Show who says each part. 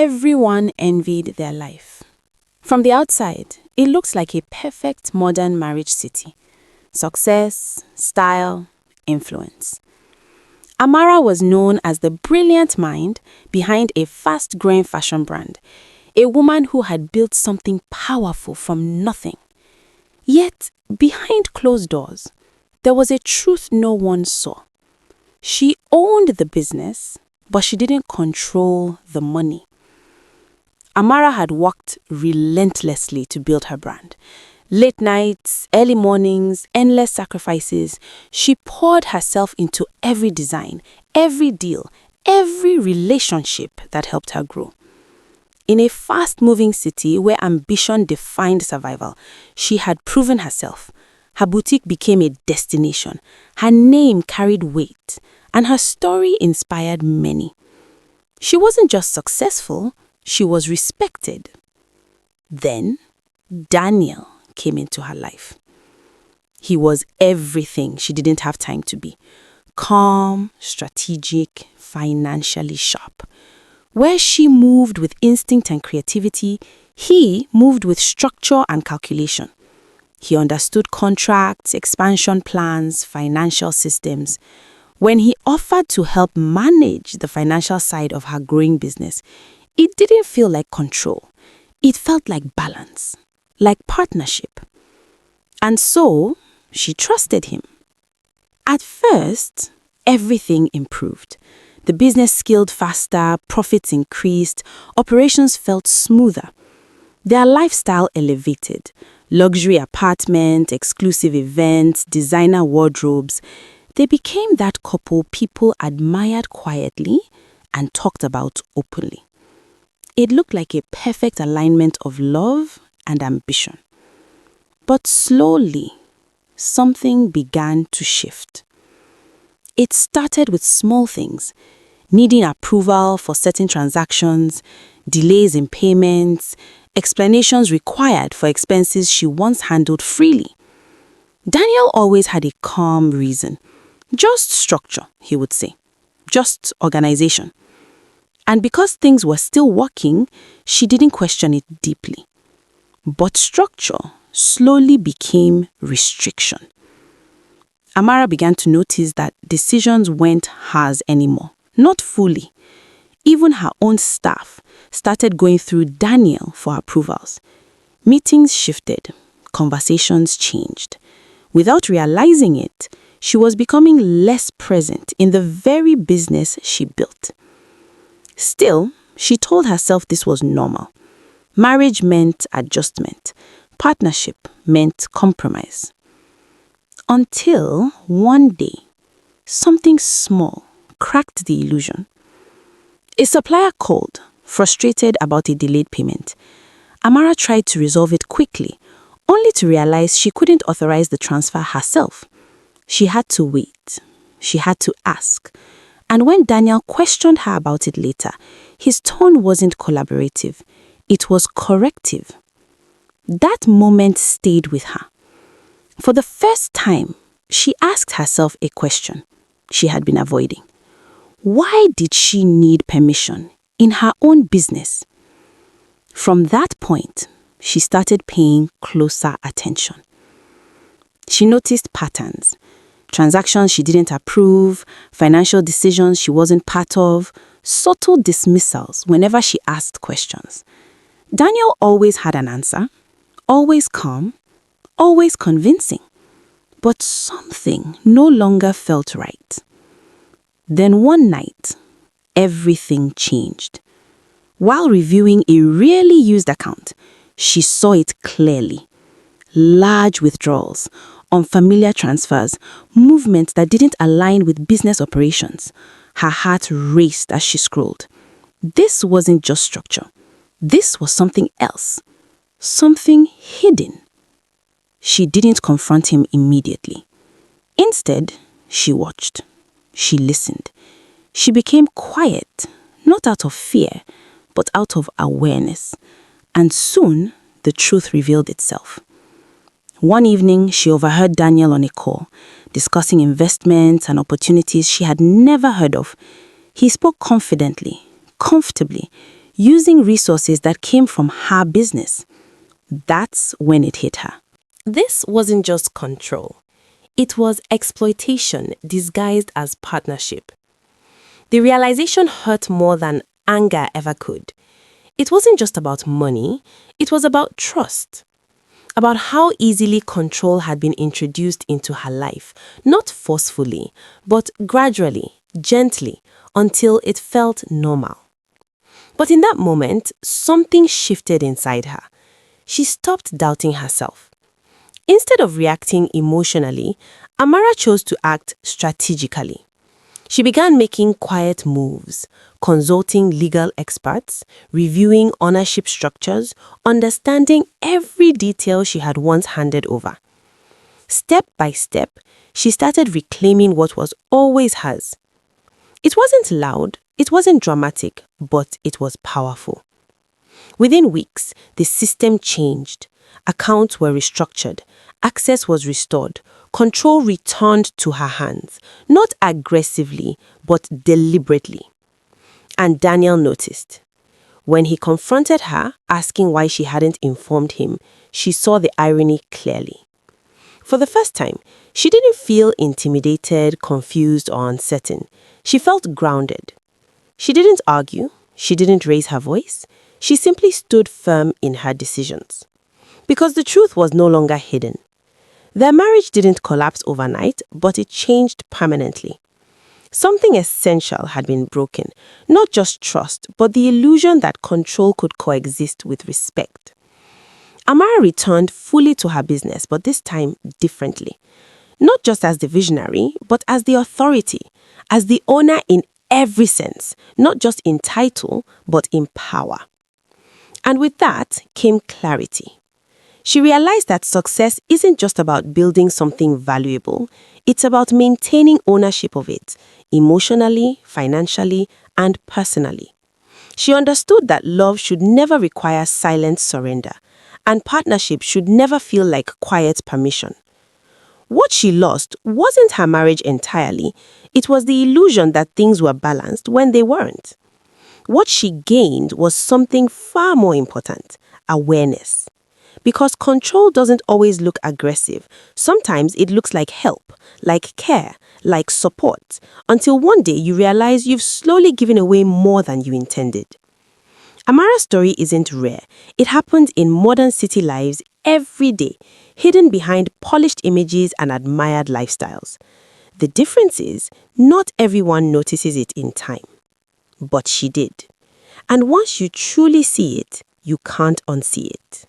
Speaker 1: Everyone envied their life. From the outside, it looks like a perfect modern marriage city. Success, style, influence. Amara was known as the brilliant mind behind a fast-growing fashion brand, a woman who had built something powerful from nothing. Yet, behind closed doors, there was a truth no one saw. She owned the business, but she didn't control the money. Amara had worked relentlessly to build her brand. Late nights, early mornings, endless sacrifices. She poured herself into every design, every deal, every relationship that helped her grow. In a fast-moving city where ambition defined survival, she had proven herself. Her boutique became a destination. Her name carried weight, and her story inspired many. She wasn't just successful, she was respected. Then, Daniel came into her life. He was everything she didn't have time to be. Calm, strategic, financially sharp. Where she moved with instinct and creativity, he moved with structure and calculation. He understood contracts, expansion plans, financial systems. When he offered to help manage the financial side of her growing business, it didn't feel like control. It felt like balance, like partnership. And so, she trusted him. At first, everything improved. The business scaled faster, profits increased, operations felt smoother. Their lifestyle elevated. Luxury apartments, exclusive events, designer wardrobes. They became that couple people admired quietly and talked about openly. It looked like a perfect alignment of love and ambition. But slowly, something began to shift. It started with small things, needing approval for certain transactions, delays in payments, explanations required for expenses she once handled freely. Daniel always had a calm reason. Just structure, he would say. Just organization. And because things were still working, she didn't question it deeply. But structure slowly became restriction. Amara began to notice that decisions weren't hers anymore, not fully. Even her own staff started going through Daniel for approvals. Meetings shifted, conversations changed. Without realizing it, she was becoming less present in the very business she built. Still, she told herself this was normal. Marriage meant adjustment. Partnership meant compromise. Until one day, something small cracked the illusion. A supplier called, frustrated about a delayed payment. Amara tried to resolve it quickly, only to realize she couldn't authorize the transfer herself. She had to wait. She had to ask. And when Daniel questioned her about it later, his tone wasn't collaborative. It was corrective. That moment stayed with her. For the first time, she asked herself a question she had been avoiding. Why did she need permission in her own business? From that point, she started paying closer attention. She noticed patterns. Transactions she didn't approve, financial decisions she wasn't part of, subtle dismissals whenever she asked questions. Daniel always had an answer, always calm, always convincing. But something no longer felt right. Then one night, everything changed. While reviewing a rarely used account, she saw it clearly. Large withdrawals, unfamiliar transfers, movements that didn't align with business operations. Her heart raced as she scrolled. This wasn't just structure. This was something else. Something hidden. She didn't confront him immediately. Instead, she watched. She listened. She became quiet, not out of fear, but out of awareness. And soon, the truth revealed itself. One evening, she overheard Daniel on a call, discussing investments and opportunities she had never heard of. He spoke confidently, comfortably, using resources that came from her business. That's when it hit her.
Speaker 2: This wasn't just control. It was exploitation disguised as partnership. The realization hurt more than anger ever could. It wasn't just about money, it was about trust. About how easily control had been introduced into her life, not forcefully, but gradually, gently, until it felt normal. But in that moment, something shifted inside her. She stopped doubting herself. Instead of reacting emotionally, Amara chose to act strategically. She began making quiet moves, consulting legal experts, reviewing ownership structures, understanding every detail she had once handed over. Step by step, she started reclaiming what was always hers. It wasn't loud, it wasn't dramatic, but it was powerful. Within weeks, the system changed. Accounts were restructured, access was restored, control returned to her hands, not aggressively, but deliberately. And Daniel noticed. When he confronted her, asking why she hadn't informed him, she saw the irony clearly. For the first time, she didn't feel intimidated, confused, or uncertain. She felt grounded. She didn't argue, she didn't raise her voice, she simply stood firm in her decisions. Because the truth was no longer hidden. Their marriage didn't collapse overnight, but it changed permanently. Something essential had been broken, not just trust, but the illusion that control could coexist with respect. Amara returned fully to her business, but this time differently. Not just as the visionary, but as the authority, as the owner in every sense, not just in title, but in power. And with that came clarity. She realized that success isn't just about building something valuable, it's about maintaining ownership of it, emotionally, financially, and personally. She understood that love should never require silent surrender, and partnership should never feel like quiet permission. What she lost wasn't her marriage entirely, it was the illusion that things were balanced when they weren't. What she gained was something far more important: awareness. Because control doesn't always look aggressive. Sometimes it looks like help, like care, like support, until one day you realize you've slowly given away more than you intended. Amara's story isn't rare. It happens in modern city lives every day, hidden behind polished images and admired lifestyles. The difference is, not everyone notices it in time. But she did. And once you truly see it, you can't unsee it.